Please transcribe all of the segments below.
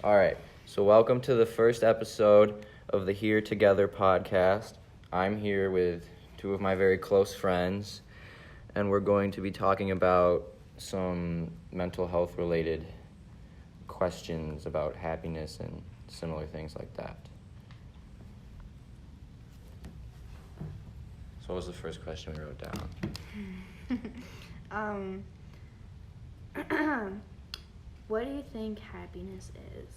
All right. So welcome to the first episode of the Here Together podcast. I'm here with two of my very close friends, and we're going to be talking about some mental health related questions about happiness and similar things like that. So what was the first question we wrote down? What do you think happiness is?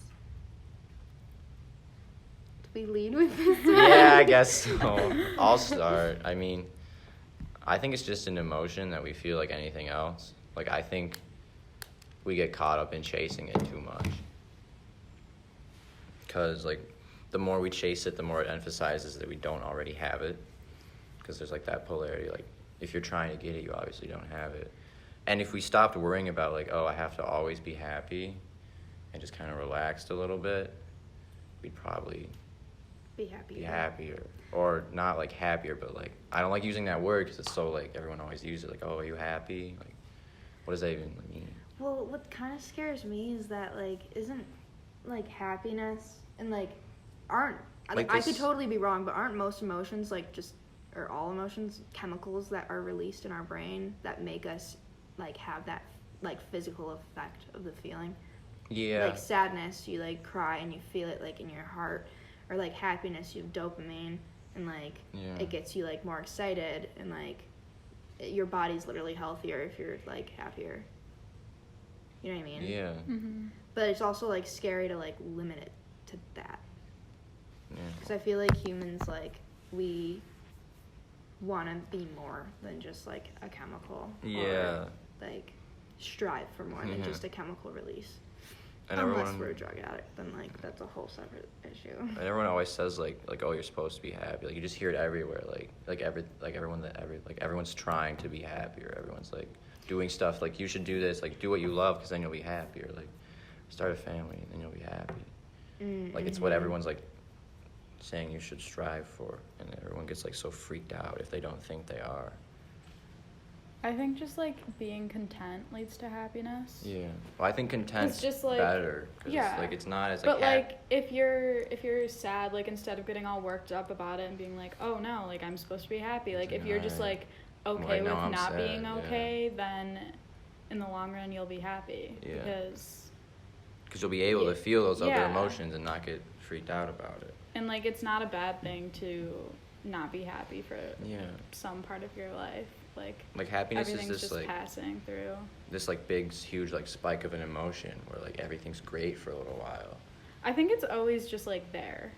Do we lead with this? Yeah, I guess so. I'll start. I mean, I think it's just an emotion that we feel like anything else. Like, I think we get caught up in chasing it too much. Because, like, the more we chase it, the more it emphasizes that we don't already have it. Because there's, like, that polarity. Like, if you're trying to get it, you obviously don't have it. And if we stopped worrying about, like, oh, I have to always be happy and just kind of relaxed a little bit, we'd probably be happier. be happier. Or not, like, happier, but, like, I don't like using that word because it's so, like, everyone always uses it. Like, oh, are you happy? Like, what does that even mean? Well, what kind of scares me is that, like, isn't, like, happiness and, like, aren't, like, I could totally be wrong, but aren't most emotions, like, just, or all emotions, chemicals that are released in our brain that make us, like, have that, like, physical effect of the feeling? Yeah. Like, sadness, you, like, cry and you feel it, like, in your heart. Or, like, happiness, you have dopamine, and, like, it gets you, like, more excited, and, like, your body's literally healthier if you're, like, happier. You know what I mean? Yeah. Mm-hmm. But it's also, like, scary to, like, limit it to that. Yeah. Because I feel like humans, like, we want to be more than just, like, a chemical. Yeah. Or, like, strive for more than just a chemical release. And unless we're a drug addict, then, like, that's a whole separate issue. And everyone always says, like, oh, you're supposed to be happy. Like, you just hear it everywhere. Everyone's trying to be happier. Everyone's, like, doing stuff. Like, you should do this. Like, do what you love because then you'll be happier. Like, start a family and then you'll be happy. Mm-hmm. Like, it's what everyone's, like, saying you should strive for. And everyone gets, like, so freaked out if they don't think they are. I think just, like, being content leads to happiness. Yeah. Well, I think content's just, like, better. Cause yeah. It's, like, it's not as, like... But, like, if you're sad, like, instead of getting all worked up about it and being like, oh, no, like, I'm supposed to be happy. Like, if you're just, like, okay with not being okay, then in the long run you'll be happy. Yeah. Because you'll be able to feel those other emotions and not get freaked out about it. And, like, it's not a bad thing to not be happy for some part of your life. Like happiness is this just like passing through this like big huge like spike of an emotion where like everything's great for a little while. I think it's always just like there.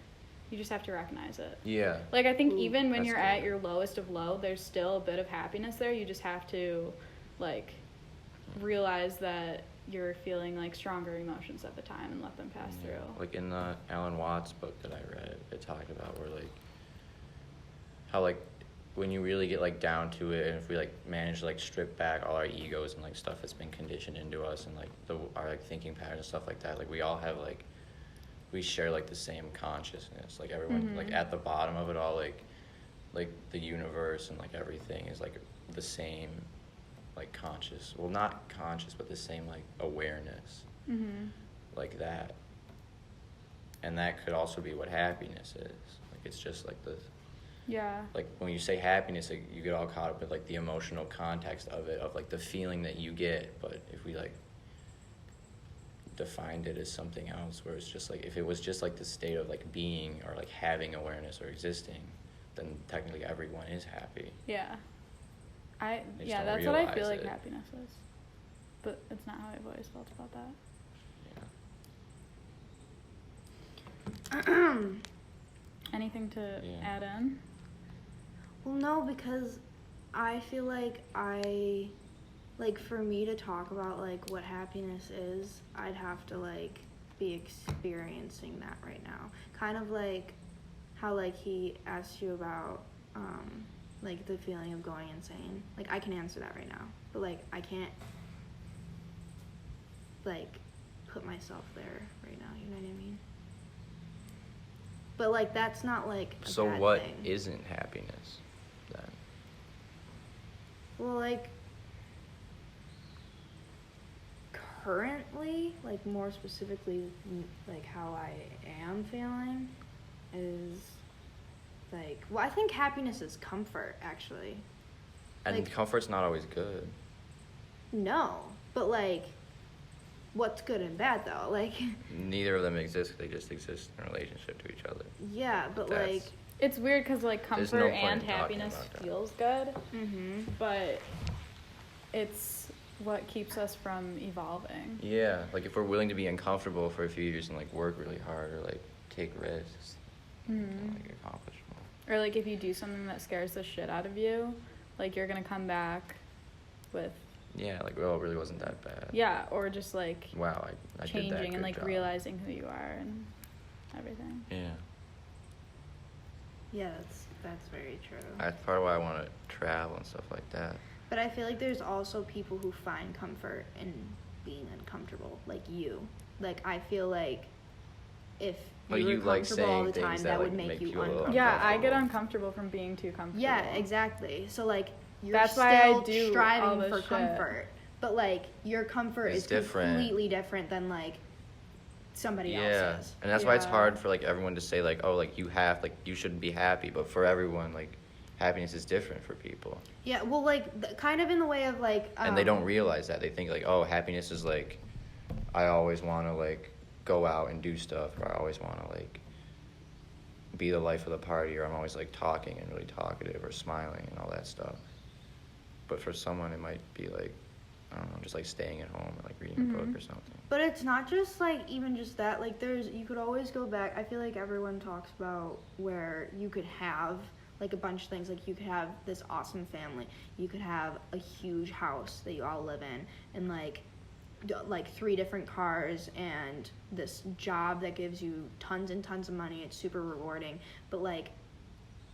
You just have to recognize it. Yeah. Like I think even when you're at your lowest of low, there's still a bit of happiness there. You just have to like realize that you're feeling like stronger emotions at the time and let them pass through. Like in the Alan Watts book that I read, it talked about where like how like when you really get like down to it, and if we like manage to like strip back all our egos and like stuff that's been conditioned into us and like our like thinking patterns and stuff like that, like we all have like we share like the same consciousness. Like everyone like at the bottom of it all, like the universe and like everything is like the same like conscious, well not conscious but the same like awareness, like that. And that could also be what happiness is. Like it's just like the like when you say happiness, like, you get all caught up with like the emotional context of it, of like the feeling that you get. But if we like defined it as something else, where it's just like if it was just like the state of like being or like having awareness or existing, then technically everyone is happy. Yeah. That's what I feel like happiness is. But it's not how I've always felt about that. Anything to add in? Well, no, because I feel like for me to talk about, like, what happiness is, I'd have to, like, be experiencing that right now. Kind of like how, like, he asked you about, like, the feeling of going insane. Like, I can answer that right now. But, like, I can't, like, put myself there right now. You know what I mean? But, like, that's not, like, a so bad what thing. Isn't happiness, then? Well, like, currently, like more specifically, like how I am feeling is like, well, I think happiness is comfort, actually. And like, comfort's not always good. No, but like, what's good and bad though? Like, neither of them exist. They just exist in relationship to each other. Yeah, but like, it's weird because like comfort no and happiness feels good, but it's what keeps us from evolving. Yeah, like if we're willing to be uncomfortable for a few years and like work really hard or like take risks, like accomplish more. Or like if you do something that scares the shit out of you, like you're gonna come back with. Yeah, like, well, it really wasn't that bad. Yeah, or just like wow, I changing did that, and like job. Realizing who you are and everything. Yeah. Yeah, that's very true. That's part of why I want to travel and stuff like that. But I feel like there's also people who find comfort in being uncomfortable, like you. Like, I feel like if you were comfortable all the time, that would make you uncomfortable. Yeah, I get uncomfortable from being too comfortable. Yeah, exactly. So, like, you're That's still why I do striving for comfort. But, like, your comfort is completely different than, like, somebody else's. And that's why it's hard for, like, everyone to say, like, oh, like, you should be happy. But for everyone, like, happiness is different for people. Yeah, well, like, kind of in the way of, like... and they don't realize that. They think, like, oh, happiness is, like, I always want to, like, go out and do stuff. Or I always want to, like, be the life of the party. Or I'm always, like, talking and really talkative or smiling and all that stuff. But for someone, it might be, like, I don't know, just, like, staying at home and, like, reading a book or something. But it's not just, like, even just that. Like, you could always go back. I feel like everyone talks about where you could have... like a bunch of things, like you could have this awesome family, you could have a huge house that you all live in, and like 3 different cars, and this job that gives you tons and tons of money, it's super rewarding, but like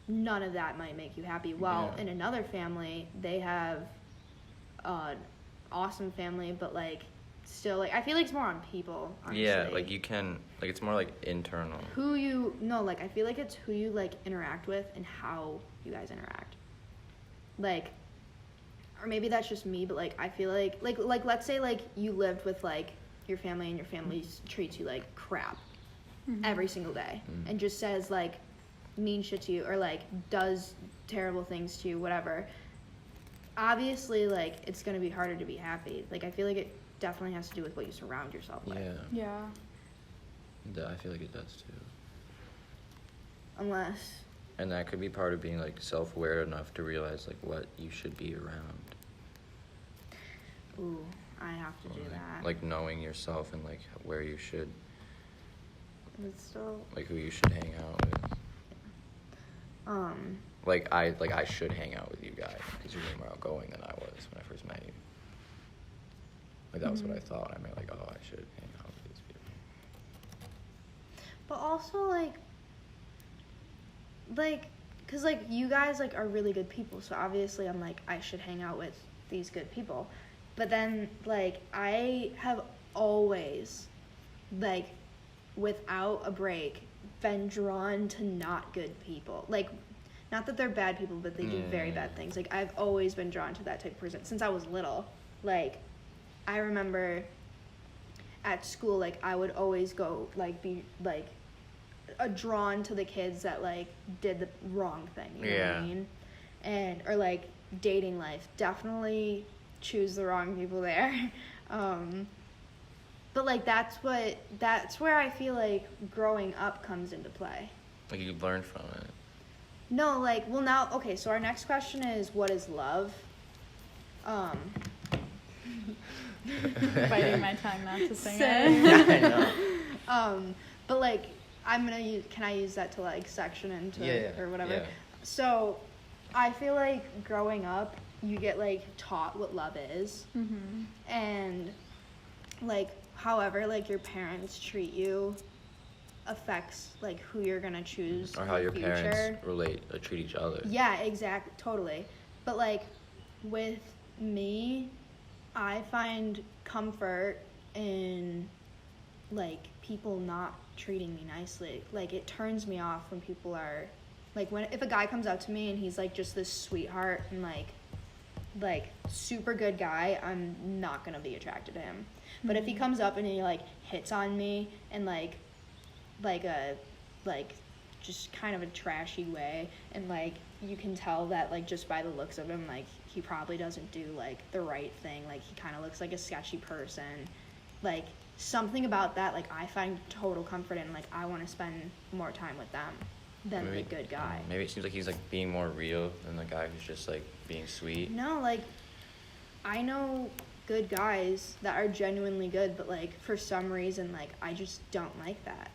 none of that might make you happy. While in another family, they have an awesome family, but like still, like, I feel like it's more on people, honestly. Yeah, like you can, like, it's more like internal. Like, I feel like it's who you, like, interact with and how you guys interact. Like, or maybe that's just me, but, like, I feel like let's say, like, you lived with, like, your family and your family treats you like crap every single day and just says, like, mean shit to you or, like, does terrible things to you, whatever. Obviously, like, it's going to be harder to be happy. Like, I feel like it definitely has to do with what you surround yourself with. Yeah. I feel like it does too. Unless. And that could be part of being, like, self-aware enough to realize, like, what you should be around. Ooh, I have to do that. Like knowing yourself and, like, where you should. It's still. Like who you should hang out with. Like I should hang out with you guys because you're more outgoing than I was when I first met you. Like that was what I thought. I meant, like, oh, I should hang out with these people. But also, like, cause like you guys like are really good people, so obviously I'm like I should hang out with these good people. But then like I have always, like, without a break, been drawn to not good people. Like, not that they're bad people, but they do very bad things. Like, I've always been drawn to that type of person since I was little. Like, I remember at school, like, I would always go, like, be, like, drawn to the kids that, like, did the wrong thing, you know what I mean? And, or, like, dating life. Definitely choose the wrong people there. But, like, that's where I feel like growing up comes into play. Like you learn from it. No, like, well, now, okay, so our next question is, what is love? Biting my tongue not to sing So- it. Yeah, I know. But, like, can I use that to, like, section into, or whatever? Yeah. So, I feel like growing up, you get, like, taught what love is. And, like, however, like, your parents treat you affects, like, who you're gonna choose Or how in your the future. parents relate or treat each other. Yeah, exactly, totally. But, like, with me, I find comfort in, like, people not treating me nicely. Like, it turns me off when people are, like, if a guy comes out to me and he's, like, just this sweetheart and, like, super good guy, I'm not gonna be attracted to him. But if he comes up and he like hits on me in like just kind of a trashy way, and like you can tell that like just by the looks of him, like he probably doesn't do like the right thing, like he kind of looks like a sketchy person, like something about that, like I find total comfort in, like I want to spend more time with them than the good guy. Maybe it seems like he's like being more real than the guy who's just like being sweet. No, like I know good guys that are genuinely good, but like for some reason, like I just don't like that.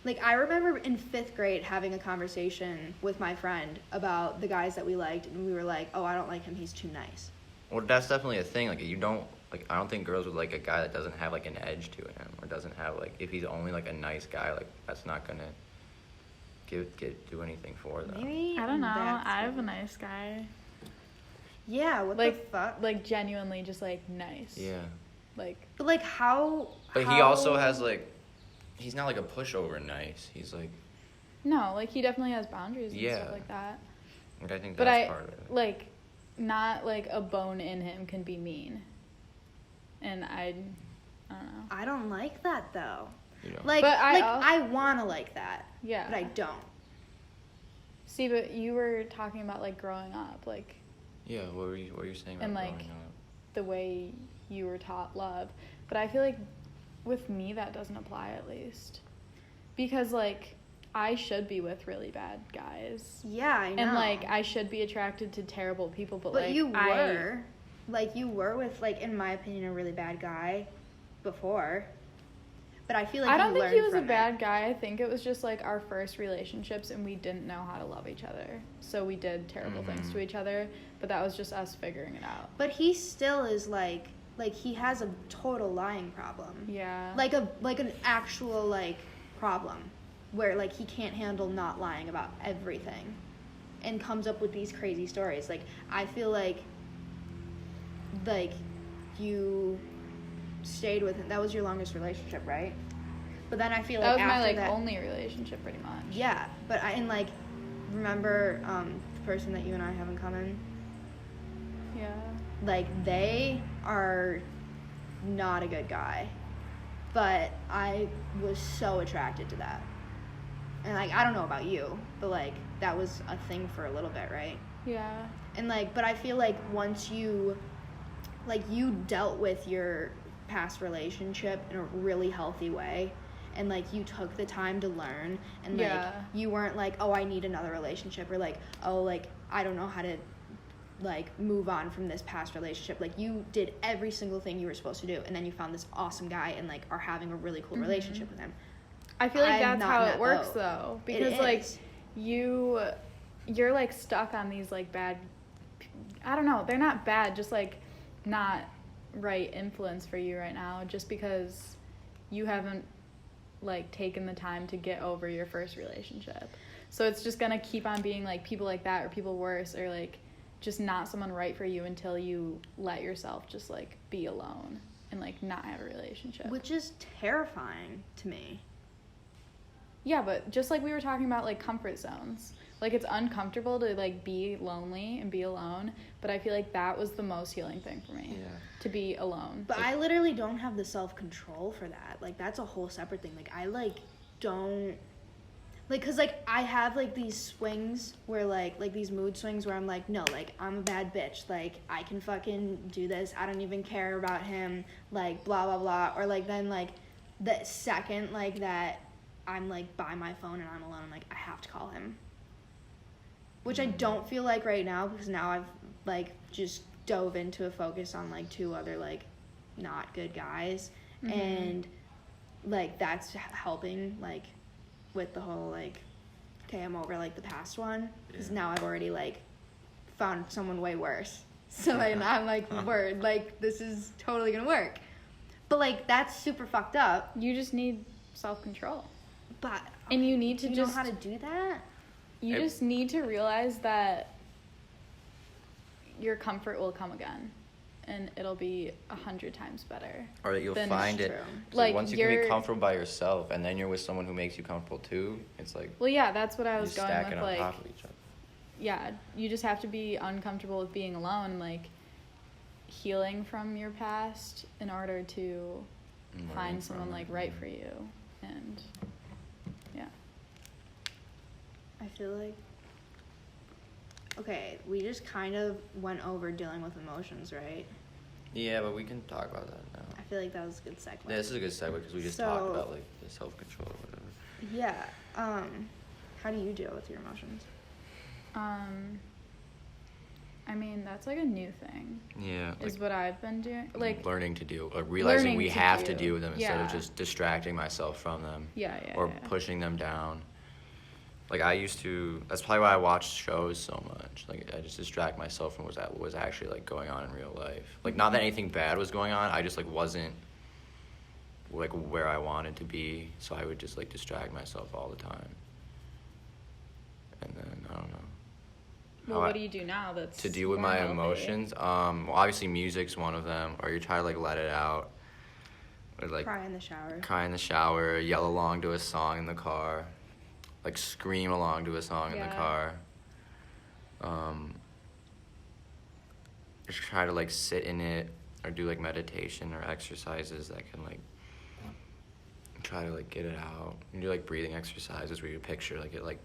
Like I remember in 5th grade having a conversation with my friend about the guys that we liked, and we were like, oh, I don't like him, he's too nice. Well, that's definitely a thing. Like, you don't, like, I don't think girls would like a guy that doesn't have, like, an edge to him, or doesn't have, like, if he's only, like, a nice guy, like, that's not gonna do anything for them. Maybe I don't know. I have a nice guy. Yeah, what like, the fuck? Like, genuinely just, like, nice. Yeah. Like. But, like, how... But he also has, like, he's not, like, a pushover nice. He's, like... No, like, he definitely has boundaries and stuff like that. Like, I think that's part of it. Like, not, like, a bone in him can be mean. And I don't know. I don't like that, though. You know. Like, but I want to like that. Yeah. But I don't. See, but you were talking about, like, growing up, like... Yeah, what were you saying about and, growing like, up? The way you were taught love. But I feel like with me that doesn't apply, at least. Because, like, I should be with really bad guys. Yeah, I know. And, like, I should be attracted to terrible people, but like... you were. Like, you were with, like, in my opinion, a really bad guy before. But I feel like I don't think he was a bad guy. I think it was just, like, our first relationships, and we didn't know how to love each other. So we did terrible things to each other, but that was just us figuring it out. But he still is, like, he has a total lying problem. Yeah. Like an actual, like, problem. Where, like, he can't handle not lying about everything. And comes up with these crazy stories. Like, I feel like, you stayed with him. That was your longest relationship, right? But then I feel like that was after my only relationship, pretty much. Yeah, but remember the person that you and I have in common? Yeah. Like, they are not a good guy. But I was so attracted to that. And, like, I don't know about you, but, like, that was a thing for a little bit, right? Yeah. And, like, but I feel like once you dealt with your past relationship in a really healthy way, and, like, you took the time to learn, and, like, you weren't like, oh, I need another relationship, or, like, oh, like, I don't know how to, like, move on from this past relationship. Like, you did every single thing you were supposed to do, and then you found this awesome guy and, like, are having a really cool relationship with him. I feel like that's how it works, though. Because, like, you're, like, stuck on these, like, bad... I don't know. They're not bad, just, like, not right influence for you right now, just because you haven't, like, taken the time to get over your first relationship. So it's just gonna keep on being, like, people like that or people worse or, like, just not someone right for you until you let yourself just, like, be alone and, like, not have a relationship. Which is terrifying to me. Yeah, but just like we were talking about, like, comfort zones. Like, it's uncomfortable to, like, be lonely and be alone, but I feel like that was the most healing thing for me. Yeah. To be alone. But I literally don't have the self-control for that. Like, that's a whole separate thing. Like, I, like, don't... Like, because, like, I have, like, these swings where, like, these mood swings where I'm like, no, like, I'm a bad bitch. Like, I can fucking do this. I don't even care about him. Like, blah, blah, blah. Or, like, then, like, the second, like, that I'm, like, by my phone and I'm alone, I'm like, I have to call him. Which I don't feel like right now, because now I've, like, just dove into a focus on, like, 2 other, like, not good guys. And, like, that's helping, like, with the whole, like, okay, I'm over, like, the past one. Because now I've already, like, found someone way worse. So, like, I'm like, word, like, this is totally gonna work. But, like, that's super fucked up. You just need self-control. But... And you need to do you know how to do that? You just need to realize that your comfort will come again, and it'll be 100 times better. Or that you'll find it. Like, once you can be comfortable by yourself, and then you're with someone who makes you comfortable too, it's like... Well, yeah, that's what I was going with, stacking on top of each other. Yeah, you just have to be uncomfortable with being alone. Like, healing from your past in order to find someone like right for you. And yeah, I feel like, okay, we just kind of went over dealing with emotions, right? Yeah, but we can talk about that now. I feel like that was a good segue. Yeah, this is a good segue because we just talked about like the self-control or whatever. Yeah. How do you deal with your emotions? I mean, that's like a new thing. Yeah. Is what I've been doing. Like learning to deal, realizing we have to deal with them instead of just distracting myself from them. Or pushing them down. Like I used to, that's probably why I watched shows so much. Like I just distract myself from what was actually like going on in real life. Like not that anything bad was going on, I just like wasn't like where I wanted to be, so I would just like distract myself all the time. And then I don't know. Well, what do you do now that's to deal with my emotions? Well, obviously music's one of them, or you try to like let it out. Or like cry in the shower. Cry in the shower, yell along to a song in the car. Like scream along to a song in the car. Just try to like sit in it or do like meditation or exercises that can like try to like get it out. You do like breathing exercises where you picture like it like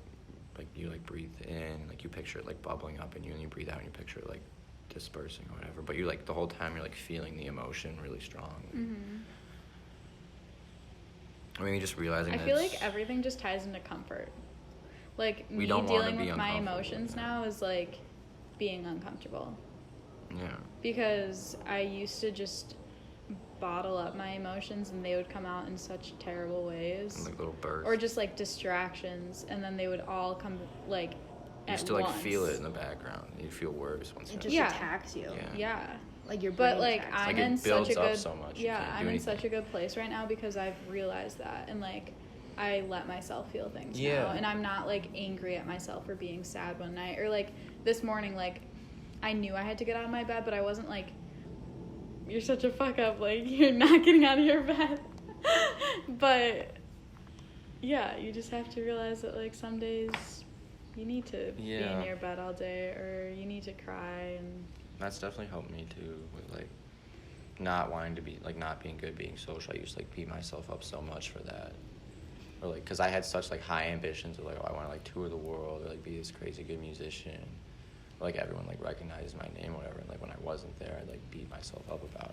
you like breathe in, like you picture it like bubbling up in you, and you breathe out and you picture it like dispersing or whatever. But you like the whole time you're like feeling the emotion really strong. I mean, just realizing. I feel like everything just ties into comfort. Like me dealing with my emotions now is like being uncomfortable. Yeah. Because I used to just bottle up my emotions and they would come out in such terrible ways. And like little bursts. Or just like distractions, and then they would all come like at once. You still like feel it in the background. You feel worse once. It just attacks you. Yeah. Like your brain. But like I'm in such a good. So much. Yeah, I'm in such a good place right now because I've realized that, and like I let myself feel things now, and I'm not like angry at myself for being sad one night, or like this morning, like I knew I had to get out of my bed, but I wasn't like, you're such a fuck up, like you're not getting out of your bed. But yeah, you just have to realize that like some days you need to be in your bed all day, or you need to cry. And that's definitely helped me too with like not wanting to be like not being good being social. I used to like beat myself up so much for that, or like because I had such like high ambitions of like, oh, I want to like tour the world or like be this crazy good musician, or, like everyone like recognized my name or whatever, and like when I wasn't there I'd like beat myself up about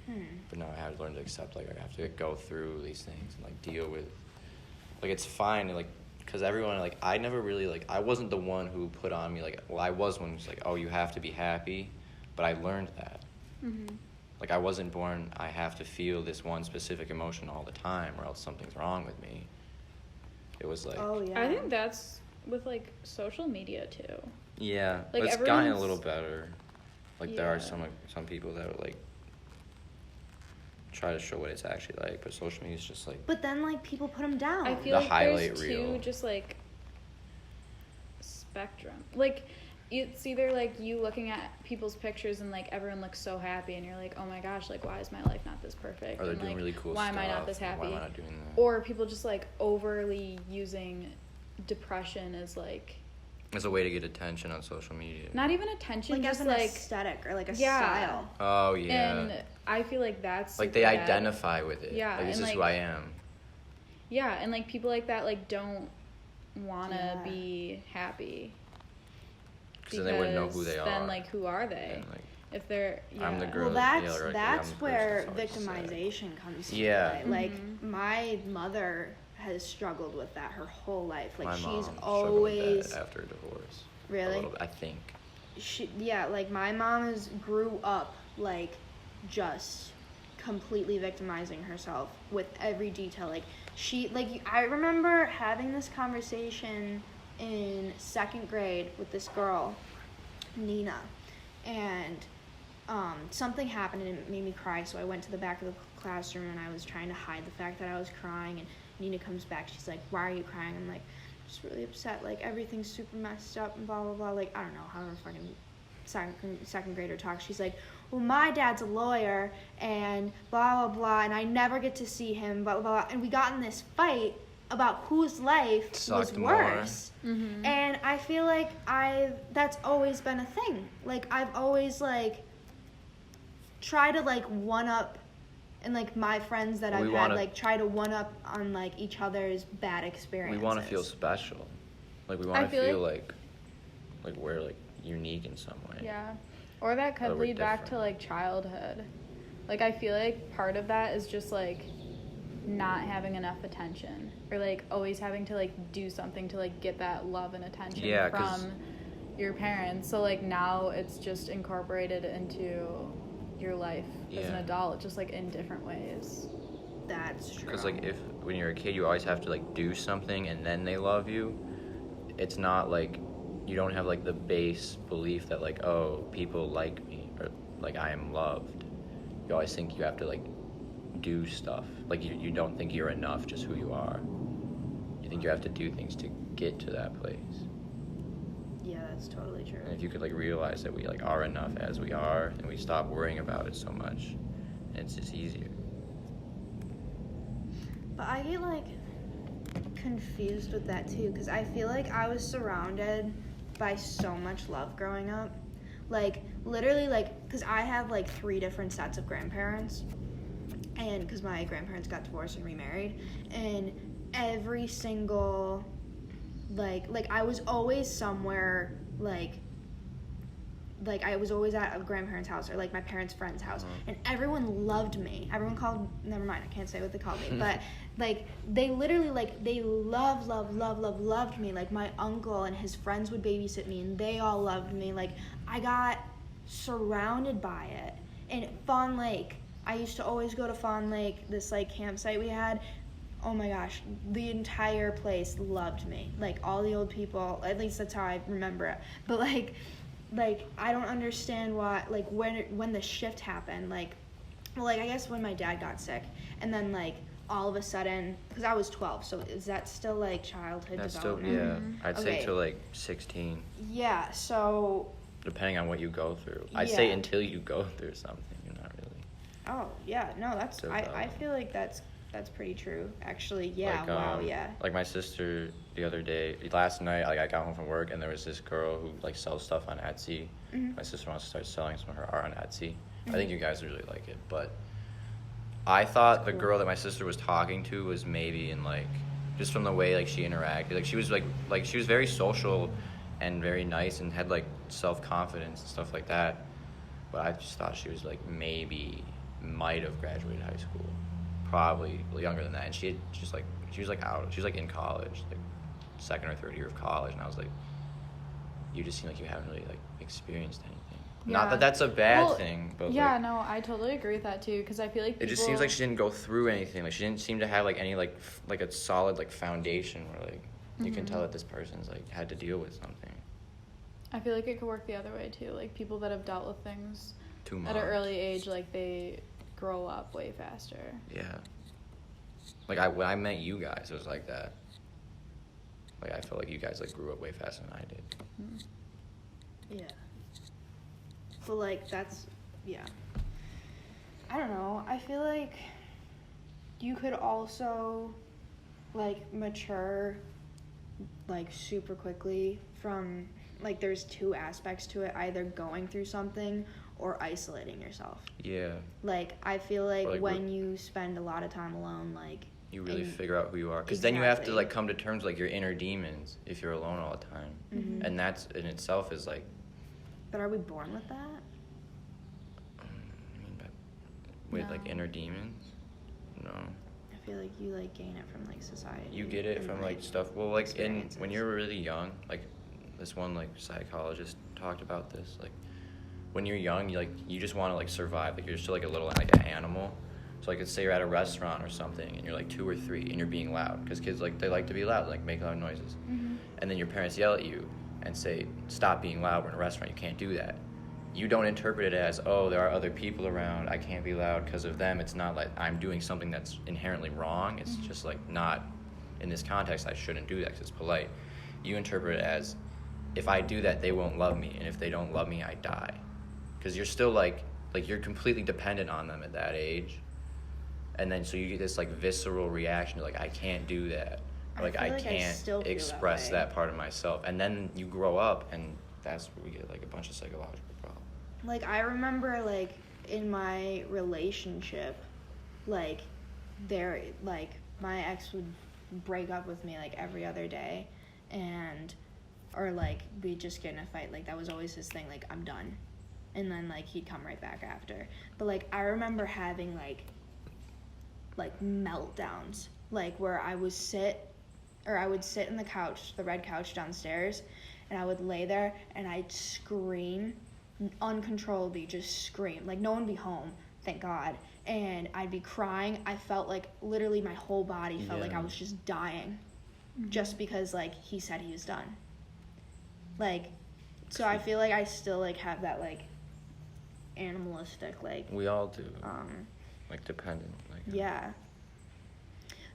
it. But now I have to learn to accept like I have to go through these things and like deal with like it's fine like because everyone like I never really like I wasn't the one who put on me like, well, I was one who's like, oh, you have to be happy, but I learned that. Like I wasn't born I have to feel this one specific emotion all the time or else something's wrong with me. It was like, I think that's with like social media too. Yeah, like it's gotten a little better. Like there are some people that are like try to show what it's actually like, but social media is just like. But then like people put them down. I feel like there's two just like spectrum. Like it's either like you looking at people's pictures and like everyone looks so happy and you're like, oh my gosh, like why is my life not this perfect? Or they're and, doing like, really cool why stuff. Why am I not this happy? Why am I not doing that? Or people just like overly using depression as like. As a way to get attention on social media. Not even attention, like just as an aesthetic or like a style. Oh yeah. And I feel like that's like they identify with it. Yeah, like this and, is who I am. Yeah, and like people like that like don't wanna be happy. Because then they wouldn't know who they are. Then like who are they? And, like, if they're I'm the girl. Well, that's where victimization comes into play. Like my mother has struggled with that her whole life. Like she's always after a divorce. Really? I think. Like my mom grew up like just completely victimizing herself with every detail. Like I remember having this conversation in 2nd grade with this girl, Nina, and something happened and it made me cry. So I went to the back of the classroom and I was trying to hide the fact that I was crying, and Nina comes back, she's like, why are you crying? I'm like, I'm just really upset, like everything's super messed up and blah blah blah. Like I don't know, however fucking second grader talks. She's like, well, my dad's a lawyer and blah blah blah, and I never get to see him, blah blah blah. And we got in this fight about whose life was worse. And I feel like that's always been a thing. Like I've always like try to like one up, and like my friends that I've had like try to one up on like each other's bad experiences. We want to feel special, like we want to feel like we're like unique in some way. Yeah, or that could lead back to like childhood. Like I feel like part of that is just like not having enough attention, or like always having to like do something to like get that love and attention from your parents. So like now it's just incorporated into your life as an adult, just like in different ways. That's true. Because like when you're a kid, you always have to like do something and then they love you. It's not like you don't have like the base belief that like, oh, people like me, or like I am loved. You always think you have to like do stuff. Like you don't think you're enough just who you are. You think you have to do things to get to that place. Yeah, that's totally true. And if you could like realize that we like are enough as we are, and we stop worrying about it so much, it's just easier. But I get like confused with that too, because I feel like I was surrounded by so much love growing up. Like literally, like, because I have like 3 different sets of grandparents, and because my grandparents got divorced and remarried, and every single like I was always somewhere like I was always at a grandparent's house or like my parents' friend's house, and everyone loved me. Everyone never mind, I can't say what they called me, but like they literally like they loved me. Like my uncle and his friends would babysit me, and they all loved me. Like I got surrounded by it. And Fawn Lake, I used to always go to Fawn Lake, this like campsite we had. Oh my gosh, the entire place loved me. Like all the old people, at least that's how I remember it. But like I don't understand why, like when the shift happened, like, well, like I guess when my dad got sick, and then like all of a sudden, because I was 12, so is that still like childhood development? Still, yeah. I'd say till like 16. Yeah, so. Depending on what you go through. I'd say until you go through something, you're not really. Oh, yeah, no, that's, I feel like that's pretty true, actually. Yeah, like, wow, yeah. Like my sister the other day, last night, like I got home from work and there was this girl who like sells stuff on Etsy. Mm-hmm. My sister wants to start selling some of her art on Etsy. Mm-hmm. I think you guys would really like it, but I thought the girl that my sister was talking to was maybe in like, just from the way like she interacted, like she was like she was very social and very nice and had like self-confidence and stuff like that, but I just thought she was like might have graduated high school. Probably younger than that, and she was like in college, like 2nd or 3rd year of college, and I was like, you just seem like you haven't really like experienced anything. Yeah. Not that that's a bad thing, but yeah, like, no, I totally agree with that too, because I feel like it just seems like she didn't go through anything. Like she didn't seem to have like any like a solid like foundation where like you can tell that this person's like had to deal with something. I feel like it could work the other way too, like people that have dealt with things too much at an early age, like they grow up way faster. Yeah. Like when I met you guys, it was like that. Like I felt like you guys like grew up way faster than I did. Yeah. But like that's, yeah. I don't know. I feel like you could also like mature like super quickly from like there's 2 aspects to it, either going through something or isolating yourself. Yeah. Like I feel like when you spend a lot of time alone, like you really figure out who you are, because then you have to like come to terms with like your inner demons if you're alone all the time. Mm-hmm. And that's in itself is like. But are we born with that? With like inner demons? No. I feel like you like gain it from like society. You get it from like stuff. Well, like when you're really young, like this one like psychologist talked about this. Like when you're young, you just want to like survive. Like you're still like a little like an animal. So like let's say you're at a restaurant or something and you're like 2 or 3 and you're being loud, because kids like they like to be loud, like make loud noises. Mm-hmm. And then your parents yell at you and say, stop being loud, we're in a restaurant, you can't do that. You don't interpret it as, oh, there are other people around, I can't be loud because of them. It's not like I'm doing something that's inherently wrong. It's just like not, in this context, I shouldn't do that because it's polite. You interpret it as, if I do that, they won't love me, and if they don't love me, I die. Because you're still like you're completely dependent on them at that age. And then so you get this like visceral reaction, like I can't do that. Like I can't express that part of myself. And then you grow up, and that's where we get like a bunch of psychological problems. Like I remember like in my relationship, like, my ex would break up with me, like, every other day, or, like, we'd just get in a fight. Like, that was always his thing, like, I'm done. And then, like, he'd come right back after. But, like, I remember having, like meltdowns, like, where I would sit in the couch, the red couch downstairs, and I would lay there, and I'd scream, uncontrollably, just scream. Like, no one would be home, thank God. And I'd be crying. I felt like, literally, my whole body felt like I was just dying. Just because, like, he said he was done. Like, so I feel like I still, like, have that, like, animalistic, like... We all do. Like, dependent. Like, yeah.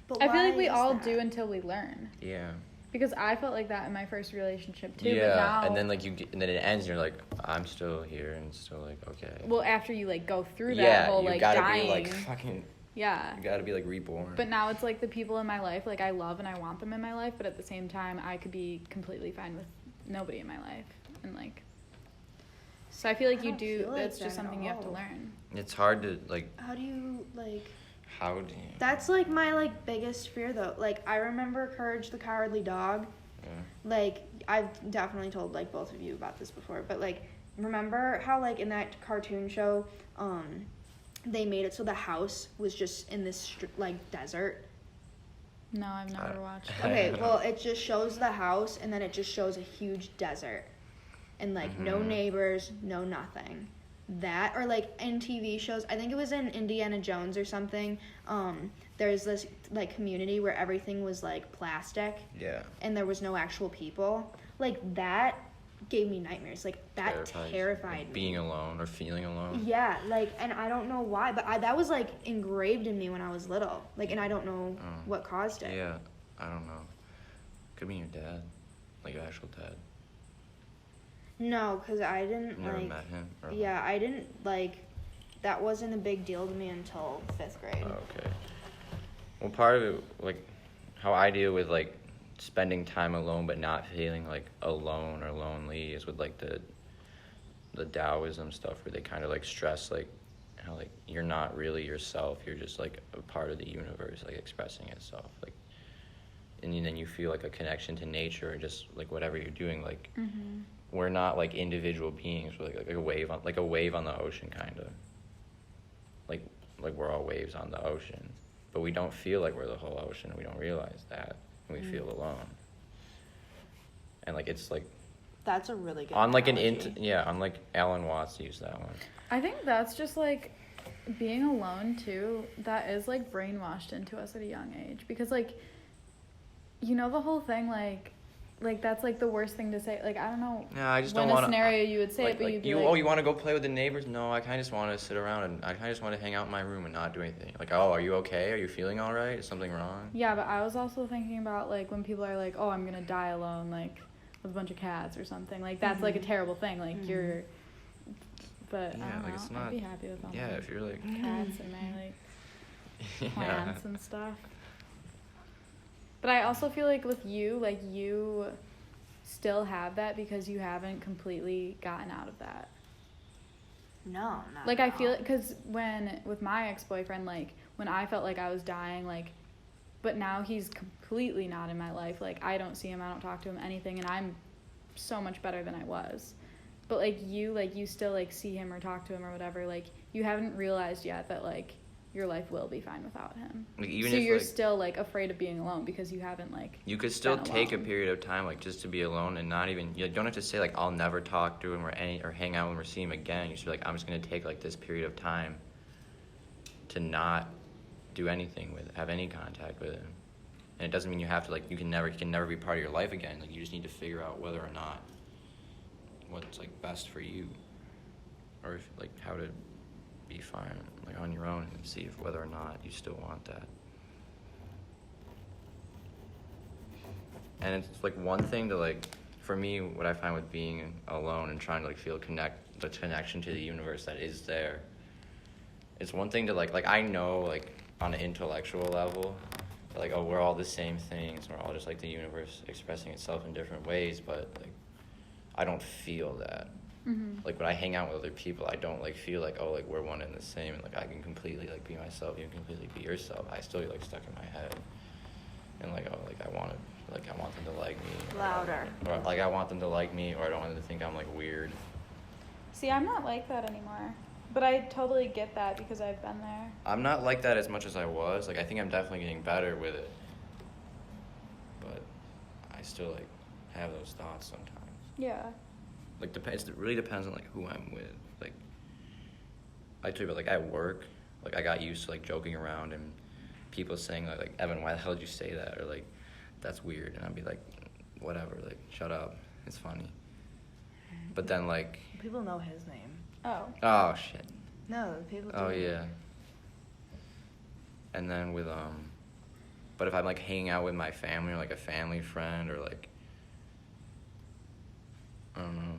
But I feel like we all do until we learn. Yeah. Because I felt like that in my first relationship too. Yeah, but now, and then like and then it ends, and you're like, I'm still here, and still like, okay. Well, after you like go through that whole like dying. Yeah, you gotta be like fucking. Yeah. You gotta be like reborn. But now it's like the people in my life, like I love and I want them in my life, but at the same time, I could be completely fine with nobody in my life, and like. So I feel like you do. Like it's just something you have to learn. It's hard to like. How do you like? How do you? That's like my like biggest fear though. Like I remember Courage the Cowardly Dog. Yeah. Like I've definitely told like both of you about this before, but like remember how like in that cartoon show, they made it so the house was just in this like desert. No, I've never watched it. Okay, well it just shows the house and then it just shows a huge desert, and like no neighbors, no nothing. That or like in TV shows, I think it was in Indiana Jones or something, there's this like community where everything was like plastic, and there was no actual people. Like that gave me nightmares. Like that terrified me. Being alone or feeling alone. Yeah, like, and I don't know why, but that was like engraved in me when I was little, like, and I don't know what caused it. Yeah, I don't know. Could be your dad, like your actual dad. No, because I didn't Never like. met him. Or yeah, I didn't like. That wasn't a big deal to me until 5th grade. Oh, okay. Well, part of it, like, how I deal with like spending time alone but not feeling like alone or lonely is with like the Taoism stuff, where they kind of like stress like how like you're not really yourself. You're just like a part of the universe, like expressing itself, like. And then you feel like a connection to nature, or just like whatever you're doing, like. We're not like individual beings. We're like a wave on the ocean, kind of. Like we're all waves on the ocean, but we don't feel like we're the whole ocean. And we don't realize that, and we feel alone. And like it's like. That's a really good. On like analogy. on like Alan Watts used that one. I think that's just like being alone too. That is like brainwashed into us at a young age, because like, you know, the whole thing like that's like the worst thing to say. Like I don't know. Yeah, I just don't want to. Scenario you would say like, it, but like you'd be you. like, Oh, you want to go play with the neighbors? No, I kind of just want to sit around and I kind of just want to hang out in my room and not do anything. Like, oh, are you okay? Are you feeling all right? Is something wrong? Yeah, but I was also thinking about like when people are like, oh, I'm gonna die alone, like with a bunch of cats or something. Like that's like a terrible thing. Like you're. But Yeah, I don't like know. it's not. I'd be happy with all Yeah, my if you're like. cats and my like Yeah. plants and stuff. But I also feel like with you, like you still have that because you haven't completely gotten out of that. No, not Like at I feel all. it because with my ex-boyfriend, like when I felt like I was dying, like, but now he's completely not in my life. Like I don't see him, I don't talk to him, anything, and I'm so much better than I was. But like you still like see him or talk to him or whatever. Like you haven't realized yet that like your life will be fine without him. Like, even so if, you're like, still like afraid of being alone because you haven't like. You could still been take a alone. period of time, like, just to be alone and not even, you don't have to say, like, I'll never talk to him or hang out when we're seeing him again. You should be like, I'm just going to take, like, this period of time to not do anything have any contact with him. And it doesn't mean you have to, like, he can never be part of your life again. Like, you just need to figure out whether or not what's, like, best for you. Or, if, like, how to be fine, like, on your own and see if whether or not you still want that. And it's like one thing to like, for me, what I find with being alone and trying to like feel the connection to the universe that is there. It's one thing to like I know like on an intellectual level, that, like, oh, we're all the same things, we're all just like the universe expressing itself in different ways, but like I don't feel that. Like when I hang out with other people, I don't like feel like, oh, like we're one and the same, and like I can completely like be myself, you can completely be yourself. I still get like stuck in my head, and like, oh, like I want them to like me. Louder. Or like I want them to like me, or I don't want them to think I'm like weird. See, I'm not like that anymore, but I totally get that because I've been there. I'm not like that as much as I was. Like I think I'm definitely getting better with it, but I still like have those thoughts sometimes. Yeah. Like depends. It really depends on like who I'm with. Like I told you about like at work, like I got used to like joking around and people saying like Evan, why the hell did you say that? Or like that's weird, and I'd be like, whatever, like shut up, it's funny. But then like People know his name. oh shit. No, people do. Oh yeah. And then with but if I'm like hanging out with my family or like a family friend or like I don't know.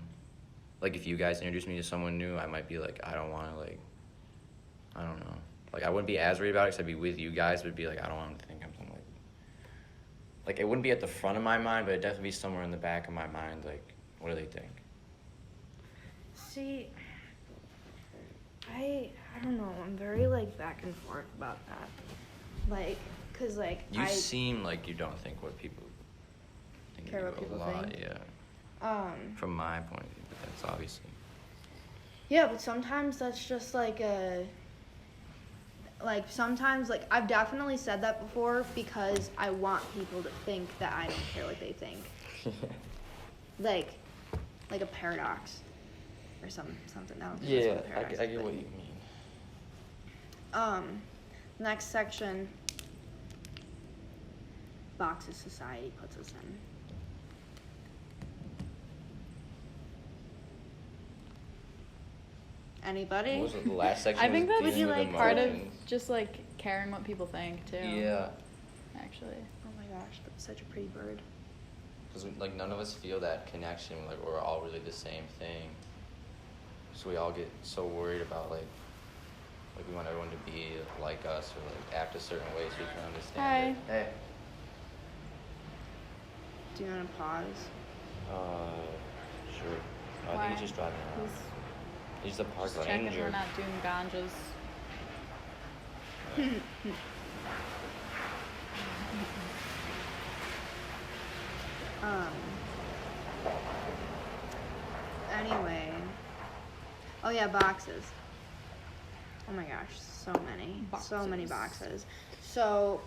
Like if you guys introduce me to someone new, I might be like, I don't want to like, I don't know. Like I wouldn't be as worried about it because I'd be with you guys, but it'd be like, I don't want them to think I'm something like it wouldn't be at the front of my mind, but it'd definitely be somewhere in the back of my mind. Like, what do they think? See, I don't know. I'm very like back and forth about that. Like, cause like You seem like you don't think what people think care of what you people a lot, think? yeah. From my point of view, but that's obviously. Yeah, but sometimes that's just like sometimes like I've definitely said that before because I want people to think that I don't care what they think. like a paradox or something. I don't think that's Yeah, what a paradox I is, get but- what you mean. Next section. Boxes society puts us in. Anybody? What was it, the last section? I think was that's dealing with part of emotions. just like caring what people think too. Yeah. Actually. Oh my gosh, that's such a pretty bird. Because like none of us feel that connection. Like we're all really the same thing. So we all get so worried about like we want everyone to be like us or like act a certain way so we can understand it. Hey. Do you want to pause? Sure. No, I Why? think he's just driving around. He's the park Just checking ranger. we're not doing ganjas. Anyway. Oh yeah, boxes. Oh my gosh, so many. So many boxes. So,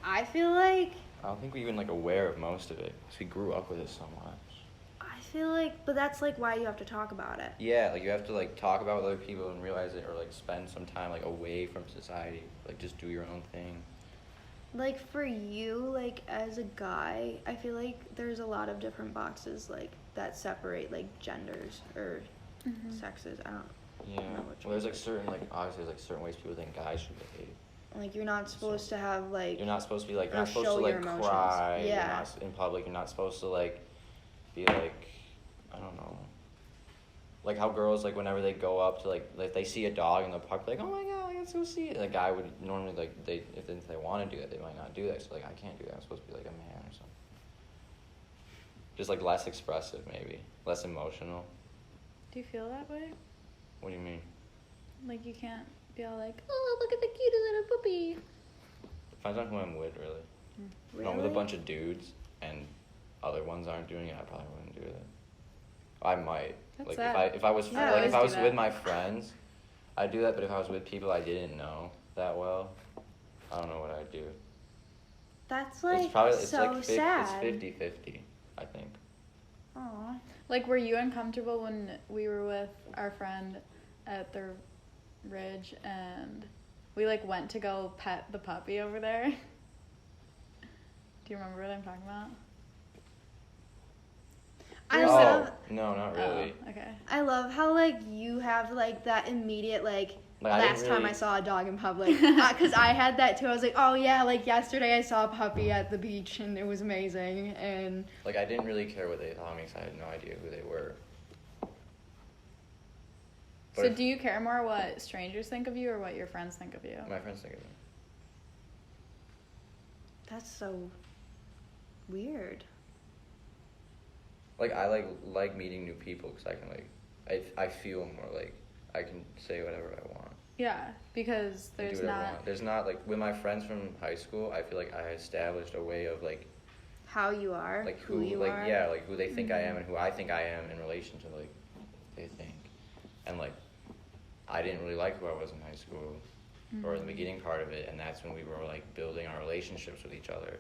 I feel like I don't think we're even like aware of most of it because we grew up with it so much. but that's like why you have to talk about it. Yeah, like you have to like talk about with other people and realize it, or like spend some time like away from society, like just do your own thing. Like for you, like as a guy, I feel like there's a lot of different boxes like that separate like genders or sexes. I don't Yeah. know which Well, there's one. like certain like obviously there's like certain ways people think guys should behave. Like you're not supposed to have like You're not supposed to be like, you're or not supposed show to like your emotions. cry. Yeah. You're not in public. You're not supposed to like be like, I don't know. Like how girls like whenever they go up to like they see a dog in the park, like, oh my god, let's go see it. And a guy would normally like if they want to do that, they might not do that. So like I can't do that. I'm supposed to be like a man or something. Just like less expressive, maybe less emotional. Do you feel that way? What do you mean? Like you can't be all like, oh, look at the cutest little puppy. Depends on who I'm with, really. If I'm with a bunch of dudes and other ones aren't doing it, I probably wouldn't do it. I might. That's like sad. if I was Yeah, like if I always was do with that. my friends, I'd do that. But if I was with people I didn't know that well, I don't know what I'd do. That's like It's probably so sad. It's 50-50, I think. Aw. Like, were you uncomfortable when we were with our friend at the Ridge and we like went to go pet the puppy over there? Do you remember what I'm talking about? I Oh, love no, not really. Oh, okay. I love how like you have like that immediate like Like, I didn't last time I really- saw a dog in public because I had that too. I was like, oh yeah, like yesterday I saw a puppy at the beach and it was amazing. And Like I didn't really care what they thought of me because I had no idea who they were. But So if do you care more what strangers think of you or what your friends think of you? my friends think of me. that's so weird. Like I like meeting new people because I I feel more like I can say whatever I want. Yeah, because there's not like with my friends from high school. I feel like I established a way of like how you are, like who you like are. yeah, like who they think I am and who I think I am in relation to like they think, and like I didn't really like who I was in high school or in the beginning part of it, and that's when we were like building our relationships with each other.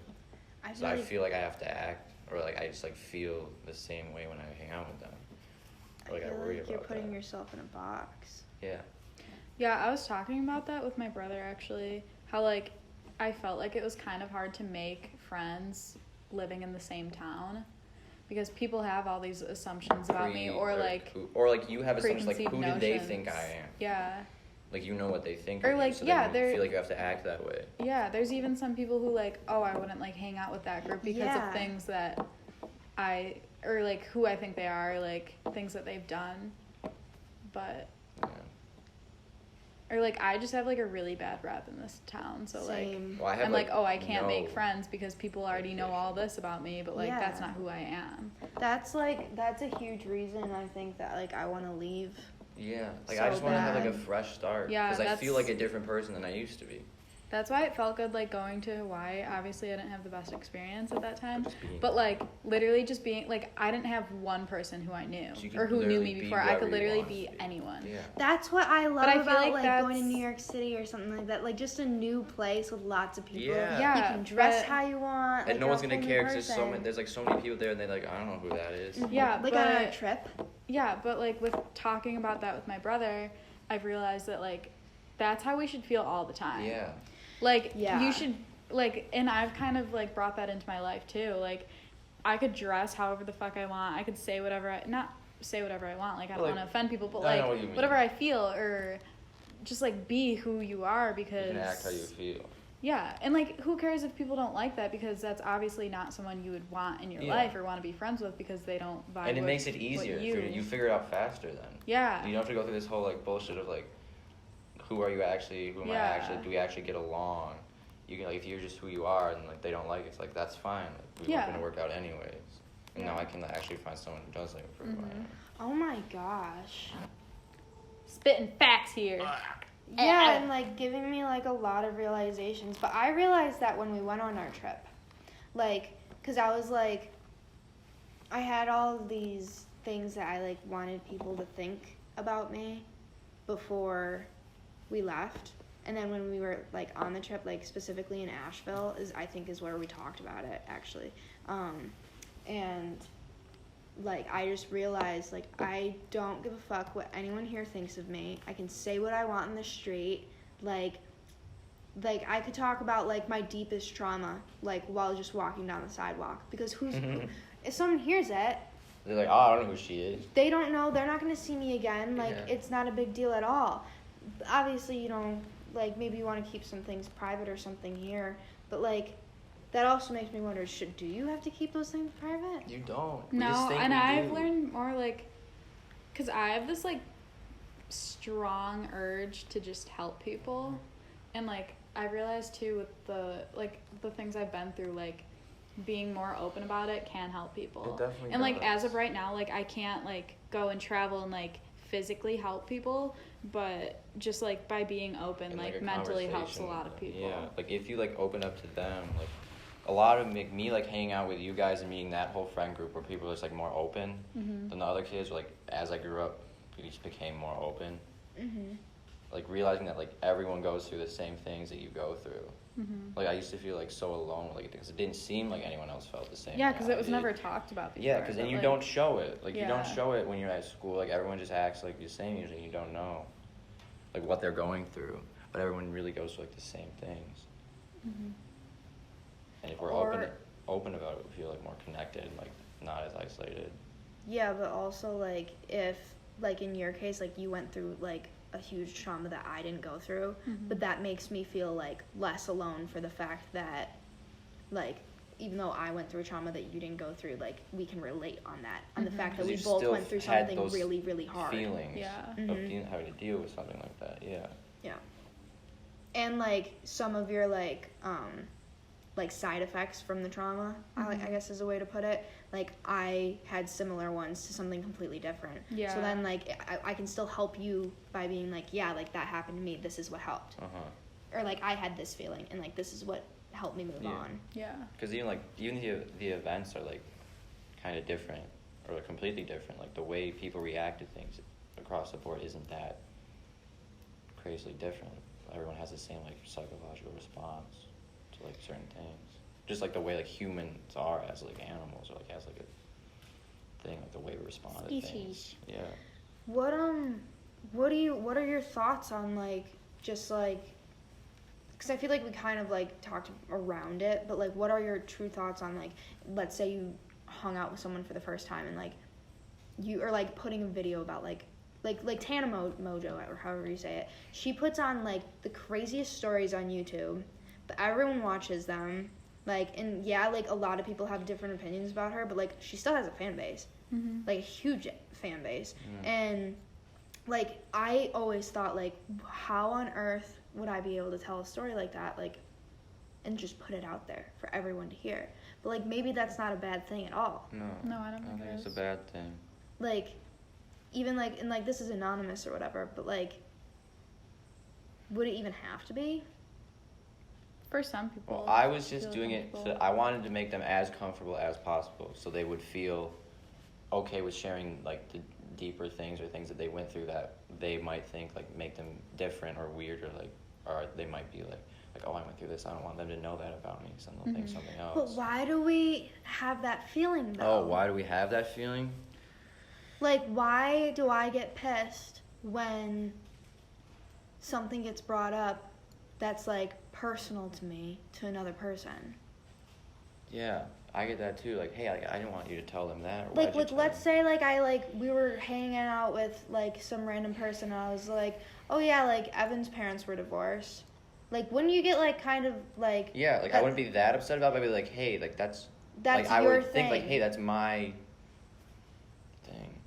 I feel like I have to act or like I just like feel the same way when I hang out with them. Or, like, I worry about you're putting that. yourself in a box. Yeah. Yeah, I was talking about that with my brother actually. How like I felt like it was kind of hard to make friends living in the same town because people have all these assumptions about me or you have assumptions like who notions. do they think I am? Yeah. Like you know what they think or of like you, so yeah, then you feel like you have to act that way. Yeah, there's even some people who like, oh, I wouldn't like hang out with that group because of things that or like who I think they are, like things that they've done. But or like I just have like a really bad rep in this town, so Same. like I'm like, oh, I can't make friends because people already know all this about me, but like that's not who I am. That's a huge reason I think that like I want to leave. Yeah, like I just want to have like a fresh start. Yeah, because I feel like a different person than I used to be. That's why it felt good, like, going to Hawaii. Obviously, I didn't have the best experience at that time. But, like, literally just being, like, I didn't have one person who I knew or who knew me before. I could literally be anyone. Yeah. That's what I love about, like, going to New York City or something like that. Like, just a new place with lots of people. Yeah. You can dress how you want. And like, no one's going to care because there's, like, so many people there and they're like, I don't know who that is. Yeah, like, on our trip. Yeah, but, like, with talking about that with my brother, I've realized that, like, that's how we should feel all the time. Yeah. Like, you should, like, and I've kind of, like, brought that into my life, too. Like, I could dress however the fuck I want. I could say whatever not say whatever I want. Like, I don't want to offend people, but, like, whatever I feel or just, like, be who you are because... You can act how you feel. Yeah, and, like, who cares if people don't like that because that's obviously not someone you would want in your life or want to be friends with because they don't vibe with And it makes it easier. You figure it out faster then. Yeah. You don't have to go through this whole, like, bullshit of, like, who are you actually? Who am I actually? Do we actually get along? You can like if you're just who you are and like they don't like it, it's like that's fine. Like, we weren't gonna work out anyways. And now I can actually find someone who does like me for who I am. Oh my gosh. Spitting facts here. Yeah, and like giving me like a lot of realizations. But I realized that when we went on our trip, like, cause I was like, I had all of these things that I like wanted people to think about me before we left, and then when we were like on the trip, like specifically in Asheville is where we talked about it actually, and like I just realized like I don't give a fuck what anyone here thinks of me. I can say what I want in the street, like I could talk about like my deepest trauma like while just walking down the sidewalk because if someone hears it, they're like, oh, I don't know who she is. They don't know. They're not gonna see me again. Like it's not a big deal at all. Obviously, you know, like maybe you want to keep some things private or something here, but like that also makes me wonder: do you have to keep those things private? You don't. No, and I've learned more like, cause I have this like strong urge to just help people, and like I realized too with the things I've been through, like being more open about it can help people. It definitely and like does. as of right now, like I can't like go and travel and like physically help people, but just like by being open, like mentally helps a lot of people. Yeah, like if you like open up to them, like a lot of me like hanging out with you guys and meeting that whole friend group where people are just like more open than the other kids. Like as I grew up, we just became more open. Like realizing that like everyone goes through the same things that you go through. Like I used to feel like so alone, like because it didn't seem like anyone else felt the same. Yeah, because it was never talked about before. Yeah, because then you don't show it. Like you don't show it when you're at school. Like everyone just acts like the same usually. You don't know, like what they're going through, but everyone really goes through like the same things. And if we're open about it, we feel like more connected, and like not as isolated. Yeah, but also like if like in your case, like you went through like a huge trauma that I didn't go through, but that makes me feel like less alone for the fact that like even though I went through a trauma that you didn't go through, like we can relate on that, on the fact that we both went through something really, really hard. Feelings of having to deal with something like that. Yeah. And like some of your like side effects from the trauma, I guess is a way to put it. Like I had similar ones to something completely different. Yeah. So then like I can still help you by being like, yeah, like that happened to me. This is what helped. Or like I had this feeling and like this is what helped me move on. Yeah. Because even the events are like kind of different or like completely different. Like the way people react to things across the board isn't that crazily different. Everyone has the same like psychological response to like certain things. Just like the way like humans are as like animals or like as like a thing, like the way we respond to things. Yeah. What are your thoughts on like just like, because I feel like we kind of like talked around it, but like what are your true thoughts on like, let's say you hung out with someone for the first time and like you are like putting a video about like Tana Mojo or however you say it. She puts on like the craziest stories on YouTube, but everyone watches them. Like, and yeah, like a lot of people have different opinions about her, but like she still has a fan base, like a huge fan base. And like I always thought like, how on earth would I be able to tell a story like that, like, and just put it out there for everyone to hear? But like maybe that's not a bad thing at all. No, I don't think it's a bad thing. Like, even like, and like this is anonymous or whatever, but like, would it even have to be? For some people. Well, I was just doing it so I wanted to make them as comfortable as possible so they would feel okay with sharing like the deeper things or things that they went through that they might think like make them different or weird or they might be like, oh, I went through this, I don't want them to know that about me, so they'll think something else. But why do we have that feeling though? Oh, why do we have that feeling? Like, why do I get pissed when something gets brought up that's like personal to me to another person? Yeah, I get that too. Like, hey, I didn't want you to tell them that. Or Like let's say like we were hanging out with like some random person and I was like, oh yeah, like Evan's parents were divorced. Like, wouldn't you get like kind of like? Yeah, like I wouldn't be that upset about it. I'd be like, hey, like that's like, your I would thing. think like, hey, that's my thing.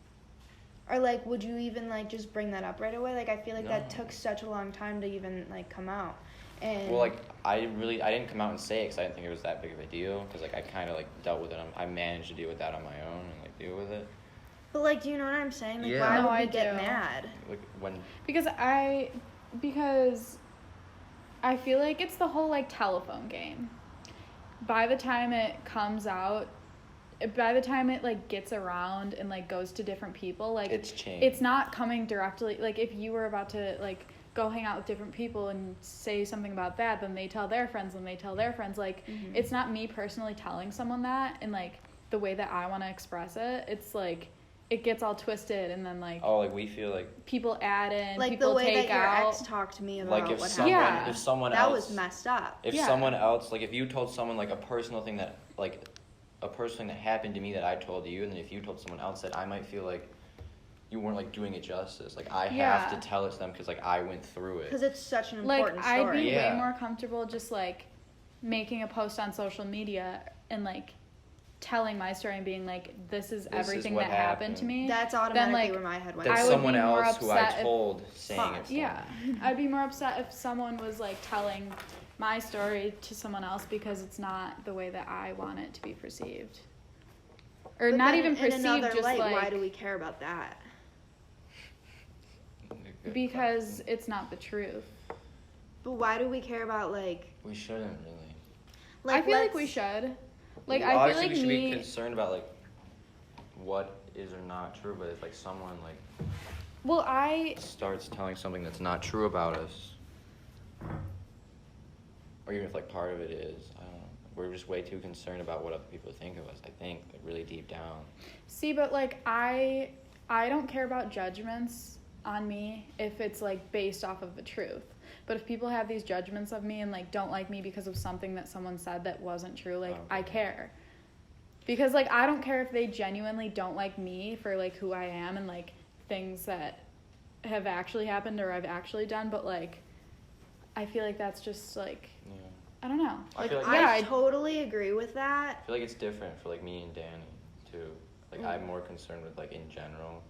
Or like, would you even like just bring that up right away? Like, I feel like that took such a long time to even like come out. And well, like I didn't come out and say it because I didn't think it was that big of a deal. Because like I kind of like dealt with it. I managed to deal with that on my own and like deal with it. But like, do you know what I'm saying? Like, Yeah. why No, would I we get do. mad? Like when Because I feel like it's the whole like telephone game. By the time it comes out, by the time it like gets around and like goes to different people, like it's changed. it's not coming directly. Like if you were about to like go hang out with different people and say something about that, then they tell their friends and they tell their friends. Like it's not me personally telling someone that and like the way that I want to express it. It's like it gets all twisted and then like we feel like people add in, Like people the way take that your out. ex talked to me about like if what someone happened. Yeah. if someone That else was messed up. if Yeah. someone else like if you told someone like a personal thing that like a personal thing that happened to me that I told you, and then if you told someone else that, I might feel like you weren't like doing it justice. Like I have to tell it to them because like I went through it. Because it's such an Like important I'd story. be Yeah. way more comfortable just like making a post on social media and like telling my story and being like, this is everything what that happened to me. That's Then, automatically like, where my head went. That's I would someone be more else who upset I if- told saying it's Yeah, I'd be more upset if someone was like telling my story to someone else because it's not the way that I want it to be perceived. Or But not then even in perceived, another just light, like why do we care about that? because it's not the truth. But why do we care about like? we shouldn't really. I feel like let's- we should. Like Well, I feel obviously like we should me. be concerned about like what is or not true, but if like someone like Well, I starts telling something that's not true about us, or even if like part of it is, I don't know, we're just way too concerned about what other people think of us. I think like really deep down. see, but like I don't care about judgments on me if it's like based off of the truth. But if people have these judgments of me and like don't like me because of something that someone said that wasn't true, like I care. Because like I don't care if they genuinely don't like me for like who I am and like things that have actually happened or I've actually done, but like I feel like that's just like Yeah. I don't know. I Like feel like yeah, I totally agree with that. I feel like it's different for like me and Danny too. Like I'm more concerned with like in general,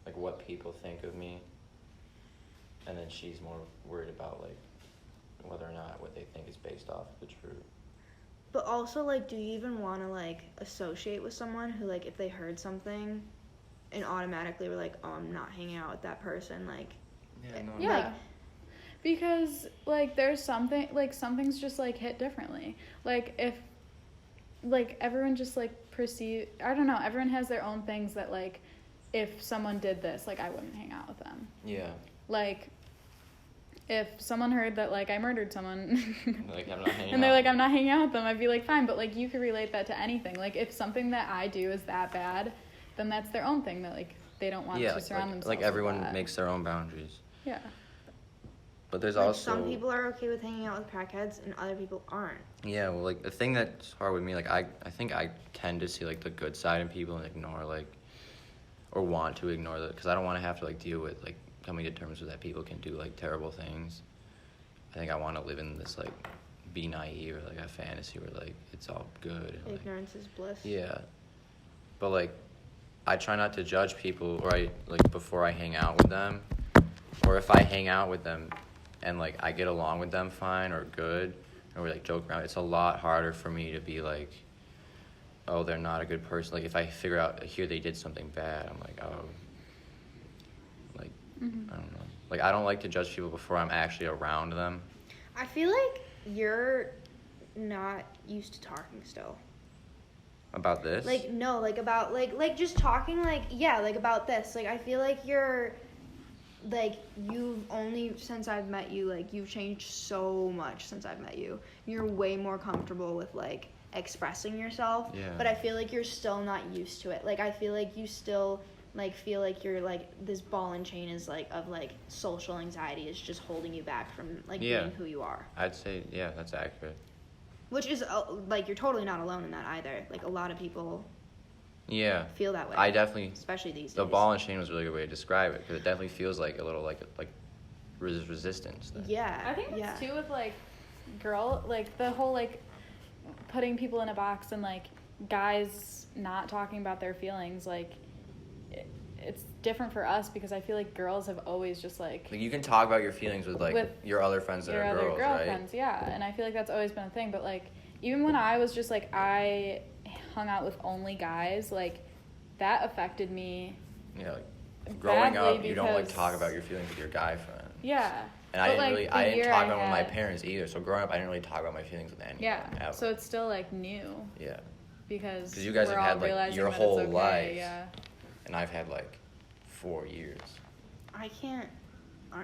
like what people think of me. And then she's more worried about like whether or not what they think is based off of the truth. But also, like, do you even want to, like, associate with someone who, like, if they heard something and automatically were like, oh, I'm not hanging out with that person, like... Yeah. Like, because, like, there's something, like, some things just, like, hit differently. Like, if, like, everyone just, like, I don't know, everyone has their own things that, like, if someone did this, like, I wouldn't hang out with them. Yeah. Like, if someone heard that, like, I murdered someone, like, I'm not hanging and they're out. like, I'm not hanging out with them, I'd be like, fine, but, like, you could relate that to anything. Like, if something that I do is that bad, then that's their own thing that, like, they don't want to surround themselves like with everyone that. makes their own boundaries. Yeah. But there's like, also... some people are okay with hanging out with crackheads and other people aren't. Yeah, well, like, the thing that's hard with me, like, I think I tend to see, like, the good side in people and ignore, like, or want to ignore that, because I don't want to have to, like, deal with, like, coming to terms with that people can do, like, terrible things. I think I want to live in this, like, be naive, or, like, a fantasy where, like, it's all good. And, Ignorance is bliss. Yeah. But, like, I try not to judge people, or like, before I hang out with them, or if I hang out with them and, like, I get along with them fine or good, or we, like, joke around, it's a lot harder for me to be like, oh, they're not a good person. Like, if I figure out, here they did something bad, I'm like, oh, like, I don't know. Like, I don't like to judge people before I'm actually around them. I feel like you're not used to talking still. About this? Like, no, like, about, like, just talking, like, yeah, like, about this. Like, I feel like you're, like, you've only, since I've met you, like, you've changed so much since I've met you. You're way more comfortable with, like, expressing yourself. Yeah. But I feel like you're still not used to it. Like, I feel like you still, like, feel like you're, like, this ball and chain is, like, of, like, social anxiety is just holding you back from, like, being who you are. I'd say, yeah, that's accurate. Which is, like, you're totally not alone in that either. Like, a lot of people feel that way. I definitely... Especially these days. The ball and chain was a really good way to describe it, because it definitely feels like a little, like resistance. Then. Yeah. I think it's too with, like, like, the whole, like, putting people in a box and, like, guys not talking about their feelings, like, it's different for us because I feel like girls have always just, like you can talk about your feelings with, like, your other friends that are girls, right? Your other girlfriends, yeah. And I feel like that's always been a thing. But, like, even when I was just, like, I hung out with only guys, like, that affected me. Yeah, like, growing up, you don't, like, talk about your feelings with your guy friend. Yeah. And I didn't talk about it with my parents either. So growing up, I didn't really talk about my feelings with anyone. Yeah. Ever. So it's still, like, new. Yeah. Because you guys have had, like, your whole life. Yeah. And I've had, like, 4 years. I can't,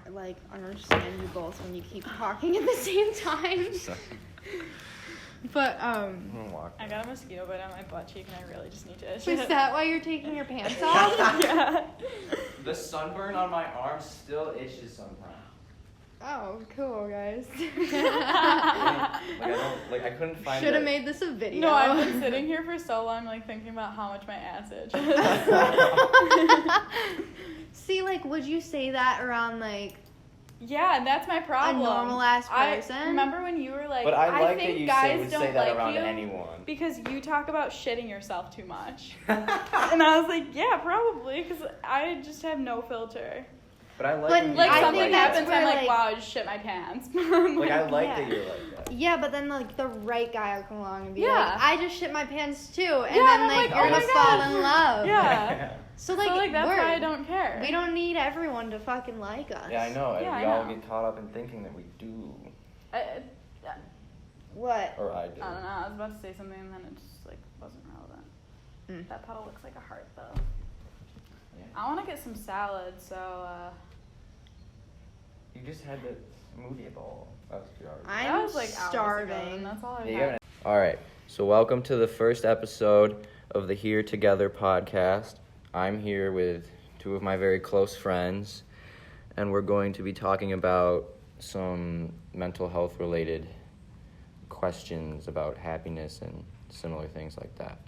like, understand you both when you keep talking at the same time. But, I got a mosquito bite on my butt cheek and I really just need to itch is that why you're taking your pants off? Yeah. The sunburn on my arm still itches sometimes. Oh, cool, guys. I couldn't find Should have made this a video. No, I've been sitting here for so long, like, thinking about how much my ass itches. See, like, would you say that around, like... Yeah, and that's my problem. A normal-ass person? I remember when you were like, but I like think that you guys would don't say that like around you anyone. because you talk about shitting yourself too much. And I was like, yeah, probably, because I just have no filter. But I like But, when Like, I something think that's happens, where, I'm like, like- wow, I just shit my pants. Like, I like Yeah. that you're like that. Yeah, but then, like, the right guy will come along and be Yeah. like, I just shit my pants, too. And Yeah, then, and I'm like, like, you're oh gonna my fall gosh. in love. Yeah. So, So, like, that's word. why I don't care. We don't need everyone to fucking like us. Yeah, I know. Yeah, we I all know. get caught up in thinking that we do. What? Or I do. I don't know. I was about to say something and then it just, like, wasn't relevant. Mm. That puddle looks like a heart, though. Yeah. I want to get some salad, so, You just had the smoothie bowl. That was 2 hours. that was, like, hours ago, starving. and that's all I Yeah, had. Alright, so welcome to the first episode of the Here Together podcast. I'm here with 2 of my very close friends, and we're going to be talking about some mental health related questions about happiness and similar things like that.